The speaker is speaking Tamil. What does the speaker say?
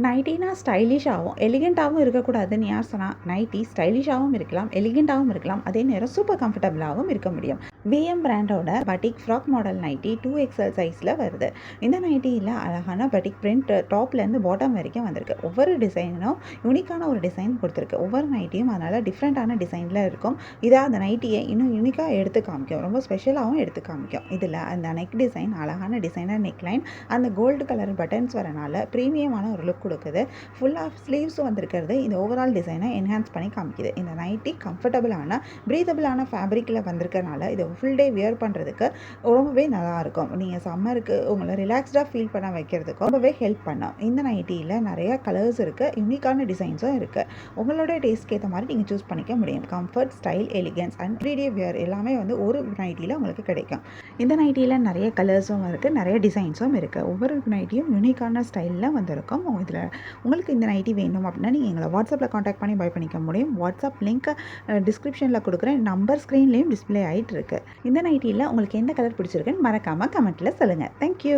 நைட்டினா ஸ்டைலிஷாகவும் எலிகெண்ட்டாகவும் இருக்கக்கூடாதுன்னு யார் சொன்னா? நைட்டி ஸ்டைலிஷாகவும் இருக்கலாம், எலிகெண்ட்டாகவும் இருக்கலாம், அதே நேரம் சூப்பர் கம்ஃபர்டபுளாகவும் இருக்க முடியும். விஎம் பிராண்டோட பட்டிக் ஃப்ராக் மாடல் நைட்டி 2XL சைஸில் வருது. இந்த நைட்டியில் அழகான பட்டிக் பிரிண்ட் டாப்லேருந்து பாட்டம் வரைக்கும் வந்திருக்கு. ஒவ்வொரு டிசைனும் யூனிக்கான ஒரு டிசைன் கொடுத்துருக்கு. ஒவ்வொரு நைட்டியும் அதனால் டிஃப்ரெண்ட்டான டிசைனில் இருக்கும். இதை அந்த நைட்டியை இன்னும் யூனிக்காக எடுத்து காமிக்கும், ரொம்ப ஸ்பெஷலாகவும் எடுத்து காமிக்கும். இதில் அந்த நெக் டிசைன் அழகான டிசைனர் நெக்லைன், அந்த கோல்டு கலர் பட்டன்ஸ் வரனால ப்ரீமியமான ஒரு லுக் கொடுக்குது. ஃபுல்லாக ஸ்லீவ்ஸும் வந்திருக்கிறது இந்த ஓவரால் டிசைனை என்ஹான்ஸ் பண்ணி காமிக்குது. இந்த நைட்டி கம்ஃபர்டபுளான ப்ரீதபிளான ஃபேப்ரிக்கில் வந்திருக்கனால இது ஃபுல் டே வியர் பண்ணுறதுக்கு ரொம்பவே நல்லாயிருக்கும். நீங்கள் சம்மருக்கு உங்களை ரிலாக்ஸ்டாக ஃபீல் பண்ண வைக்கிறதுக்கும் ரொம்பவே ஹெல்ப் பண்ணும். இந்த நைட்டியில் நிறைய கலர்ஸ் இருக்குது, யூனிக்கான டிசைன்ஸும் இருக்குது. உங்களோட டேஸ்ட்க்கு ஏற்ற மாதிரி நீங்கள் சூஸ் பண்ணிக்க முடியும். Comfort, style, elegance and everyday wear எல்லாமே ஒரு நைட்டியில் உங்களுக்கு கிடைக்கும். இந்த நைட்டியில் நிறைய கலர்ஸும் இருக்குது, நிறைய டிசைன்ஸும் இருக்குது. ஒவ்வொரு நைட்டியும் யூனிக்கான ஸ்டைலில் வந்திருக்கும். இதில் உங்களுக்கு இந்த நைட்டி வேணும் அப்படின்னா நீங்கள் எங்களை வாட்ஸ்அப்பில் காண்டாக்ட் பண்ணி பை பண்ணிக்க முடியும். வாட்ஸ்அப் லிங்க் டிஸ்கிரிப்ஷனில் கொடுக்குறேன், நம்பர் ஸ்க்ரீன்லேயும் டிஸ்பிளே ஆகிட்டு இருக்கு. இந்த நைட்டியில் உங்களுக்கு எந்த கலர் பிடிச்சிருக்குன்னு மறக்காமல் கமெண்ட்டில் சொல்லுங்கள். தேங்க்யூ.